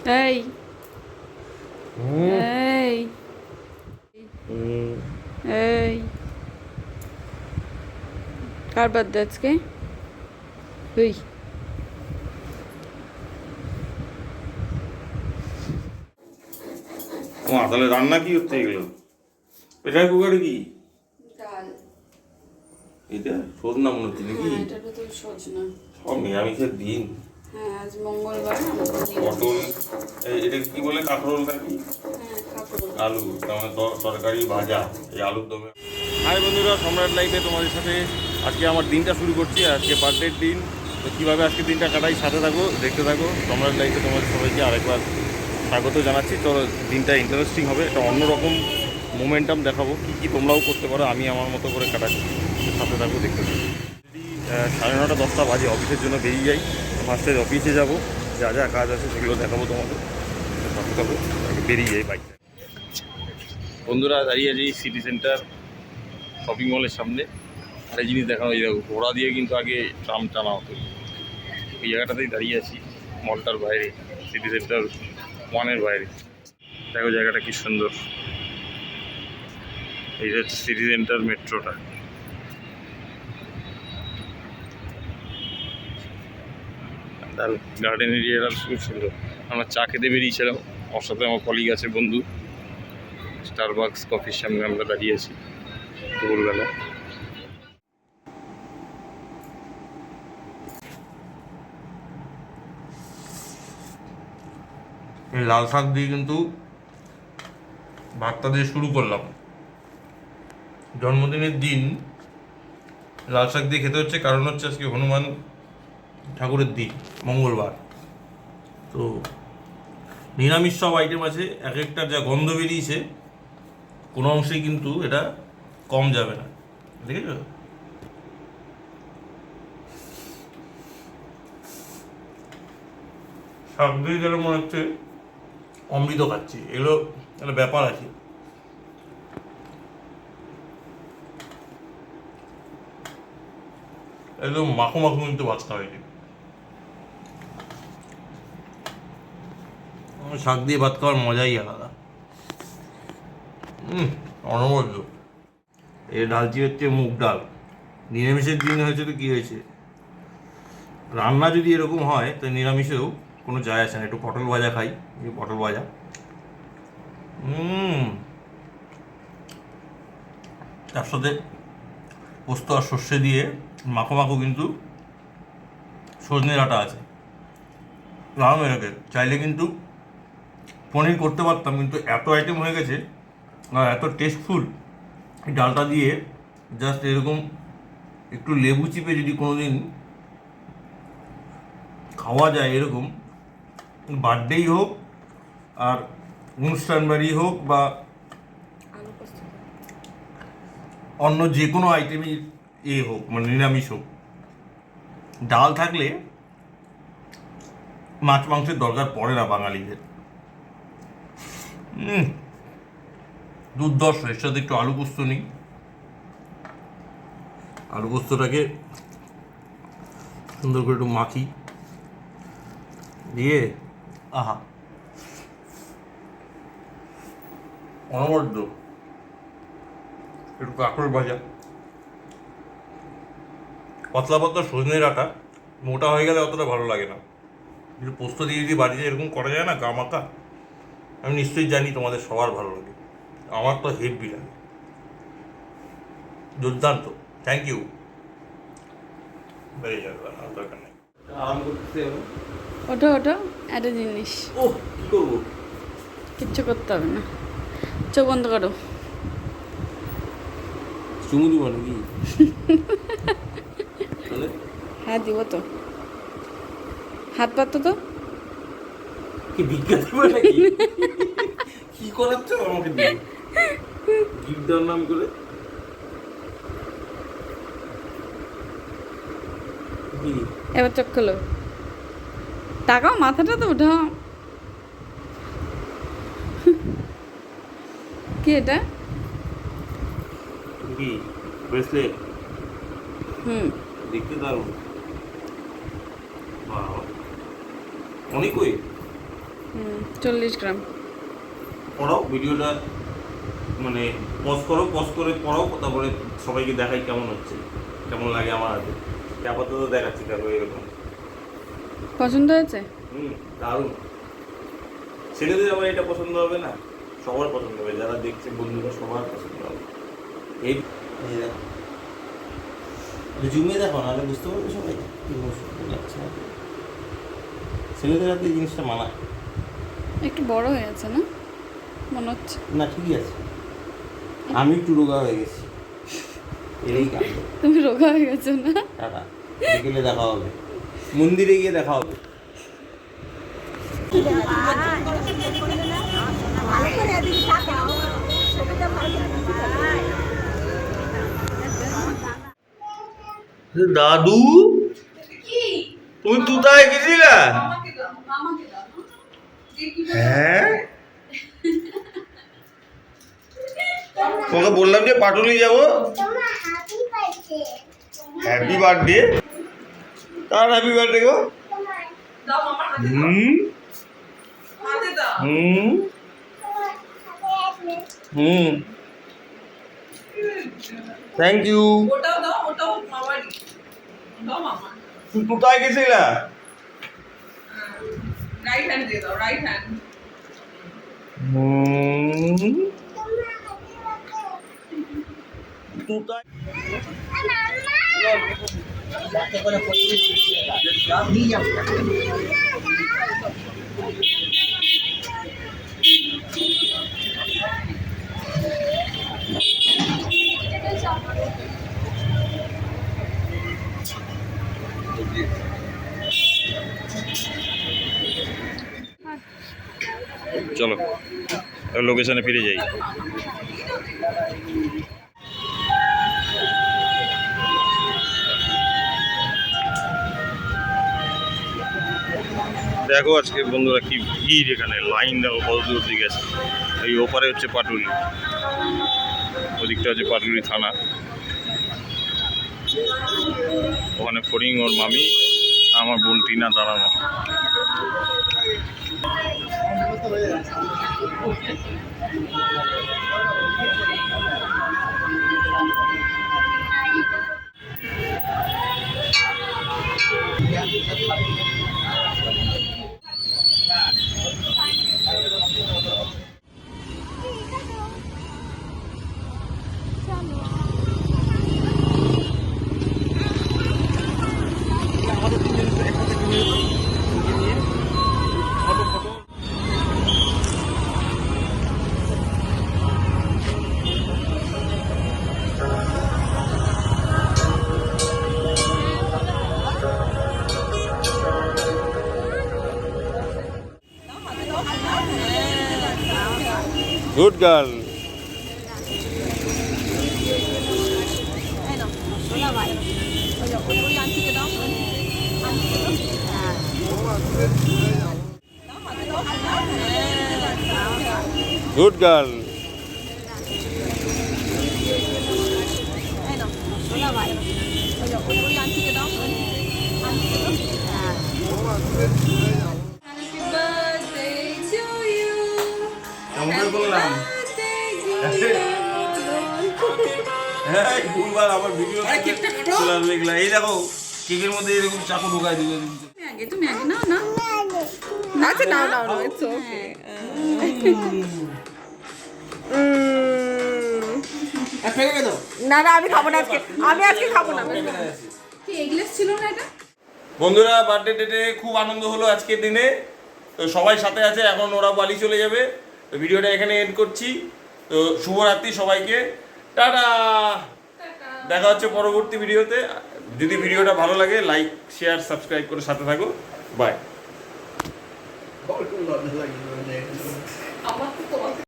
এই এই এই কার বার্থডে আজকে? ওই তাহলে রান্না কি হচ্ছে এগুলো? প্রেসার কুকারে কি ডাল, এটা সজনা মনে হচ্ছে নাকি? এটার ভেতর সজনা। সব নিরামিষের দিন। হ্যাঁ, আজ মঙ্গলবার। পটল, এটা কি বলে, কাঁকরোল নাকি? হ্যাঁ, কাঁকরোল। আলু, তার তরকারি ভাজা, এই আলুর দমে। হাই বন্ধুরা, সম্রাট লাইফে তোমাদের সাথে আজকে আমার দিনটা শুরু করছি। আজকে বার্থডের দিন, তো কীভাবে আজকে দিনটা কাটাই সাথে থাকো, দেখতে থাকো। সম্রাট লাইফে তোমাদের সবাইকে আরেকবার স্বাগত জানাচ্ছি। তো দিনটা ইন্টারেস্টিং হবে, একটা অন্যরকম মোমেন্টাম দেখাবো, কী তোমরাও করতে পারো, আমি আমার মতো করে কাটাচ্ছি। সাথে থাকো, দেখতে থাকো। যদি 9:30 10টা বাজে অফিসের জন্য বেরিয়ে যাই, ফার্স্টে অফিসে যাব, যা যা কাজ আছে সেগুলো দেখাবো তোমাদের। সাথে থাকো, বেরিয়ে যাই বাইক। বন্ধুরা, দাঁড়িয়ে আছি সিটি সেন্টার শপিং মলের সামনে। আর এই জিনিস দেখানো, এই ঘোড়া দিয়ে কিন্তু আগে ট্রাম টানা হতো। এই জায়গাটাতেই দাঁড়িয়ে আছি, মলটার বাইরে, সিটি সেন্টার 1-এর বাইরে। দেখো জায়গাটা কি সুন্দর। এই হচ্ছে সিটি সেন্টার মেট্রোটা। গার্ডেন এরিয়াটা খুব সুন্দর। আমরা চা খেতে বেরিয়েছিলাম, ওর সাথে আমার কলিগ আছে, বন্ধু। স্টারবাকস কফির সামনে আমরা দাঁড়িয়ে আছি দুপুরবেলা। এই লাল শাক দিয়ে কিন্তু ভাতটা দিয়ে শুরু করলাম। জন্মদিনের দিন লাল শাক দিয়ে খেতে হচ্ছে, কারণ হচ্ছে আজকে হনুমান ঠাকুরের দিন, মঙ্গলবার। তো নিরামিষ সব আইটেম আছে, এক একটার যা গন্ধ বেরিয়েছে, কোনো অংশেই কিন্তু এটা কম যাবে না, দেখেছ? শাক দিয়ে গেলে মনে হচ্ছে অমৃত খাচ্ছি, এগুলো একটা ব্যাপার আছে। একদম মাখো মাখো কিন্তু ভাতটা হয়েছে। শাক দিয়ে ভাত খাওয়ার মজাই আলাদা। অনবদ্য। এই ডালটি হচ্ছে মুগ ডাল। নিরামিষের দিন হয়েছে তো কী হয়েছে, রান্না যদি এরকম হয় তো নিরামিষেও কোনো যায় আসে না। একটু পটল ভাজা খাই, এই পটল ভাজা। তার সাথে পোস্ত আর সর্ষে দিয়ে মাখো মাখো কিন্তু সজনে ডাঁটা আছে। রাম এটাকে চাইলে কিন্তু পনির করতে পারতাম, কিন্তু এত আইটেম হয়ে গেছে আর এত টেস্টফুল। এই ডালটা দিয়ে জাস্ট এরকম একটু লেবু চিপে যদি কোনো দিন খাওয়া যায়, এরকম বার্থডেই হোক আর অনুষ্ঠান বাড়ি হোক বা অন্য যে কোনো আইটেমই হোক, মানে নিরামিষ হোক, ডাল থাকলে মাছ মাংসের দরকার পড়ে না বাঙালিদের। দুর্ধর্ষ। এর সাথে একটু আলু পোস্ত নিই, আলু পোস্তটাকে সুন্দর করে একটু মাখি দিয়ে, আহা, অনবদ্য। একটু কাঁকড় ভাজা, পাতলা পাতলা সজনে ডাঁটা, মোটা হয়ে গেলে অতটা ভালো লাগে না। কিন্তু পোস্ত দিয়ে যদি বাড়িতে এরকম করা যায় না, গা মাখা, আমি নিশ্চয়ই জানি তোমাদের সবার ভালো লাগে। আমার তো হেভি লাগে, দুর্দান্ত। Thank you. বেড়ে যাবে, দরকার নেই, আরাম করতে হবে। ওঠো ওঠো, একটা জিনিস। ও কি করবো? কিচ্ছু করতে হবে না, চোখ বন্ধ করো। চুমু দিব নাকি? হ্যাঁ দিব তো, হাত পাতো তো। কি ভিক্ষা দিবে নাকি? কি করাচ্ছ আমাকে দিয়ে? গিফট দেওয়ার নাম করে এবার চোখ খোলো, তাকাও, মাথাটা তো উঠাও। কি এটা? কি ব্রেসলেট? দেখতে দারুণ। অনেক ওই 40 গ্রাম। পড়াও ভিডিওটা, মানে পজ করো, পজ করে পড়াও, তারপরে সবাইকে দেখাই কেমন হচ্ছে, কেমন লাগে আমার হাতে। আপাতত দেখাচ্ছি, দেখো এরকম। পছন্দ হয়েছে? দারুণ। ছেলেদের আবার এটা পছন্দ হবে না? সবার পছন্দ হবে, যারা দেখছে বন্ধুরা সবার পছন্দ হবে। এই জুমিয়ে দেখো, নাহলে বুঝতে পারবে সবাই কি সুন্দর লাগছে। ছেলেদের হাতে এই জিনিসটা মানায়। একটু বড় হয়ে আছে না মনে হচ্ছে? না, ঠিকই আছে। আমি একটু রোগা হয়ে গেছি, এরই কাণ্ড। তুমি রোগা হয়ে গেছো না? টাটা, বিকেলে দেখা হবে, মন্দিরে গিয়ে দেখা হবে। দাদু, তুমি কোথায় গেছিলা? হ্যাঁ, তোমাকে বললাম যে পাটুলি যাবো। Happy birthday. কার হ্যাপি বার্থডে গো? Thank you. তুই কোথায় গেছিলা? রাইট হ্যান্ড দিয়ে দাও, রাইট হ্যান্ড। কোথায়? চলো লোকেশনে ফিরে যাই। দেখো আজকে বন্ধুরা কি ভিড়, এখানে লাইন দেখো কত দূর দিকে আছে। এই ওপারে হচ্ছে পাটুলি, ওদিকটা হচ্ছে পাটুলি থানা। ওখানে ফরিং ওর মামি, আমার বোন টিনা দাঁড়ানো। Good girl. Good girl. হ্যাঁ, ভুলবার আমার ভিডিও চলে আসবে এগুলা। এই দেখো কেকের মধ্যে এরকম চাকু ঢোকায় দিবে। তুমি আগে নাও না। আচ্ছা নাও নাও নাও, ইটস ওকে। না না, আমি খাবো না আজকে, আমি আজকে খাবো না। কি এগলেস ছিল না এটা? বন্ধুরা, বার্থডে ডেটে খুব আনন্দ হলো আজকের দিনে। তো সবাই সাথে আছে, এখন ওরা বাড়ি চলে যাবে। তো ভিডিওটা এখানে এন্ড করছি। তো শুভরাত্রি সবাইকে, টাটা। দেখা হচ্ছে পরবর্তী ভিডিওতে। যদি ভিডিওটা ভালো লাগে লাইক শেয়ার সাবস্ক্রাইব করে সাথে থাকো। বাই। আমার তো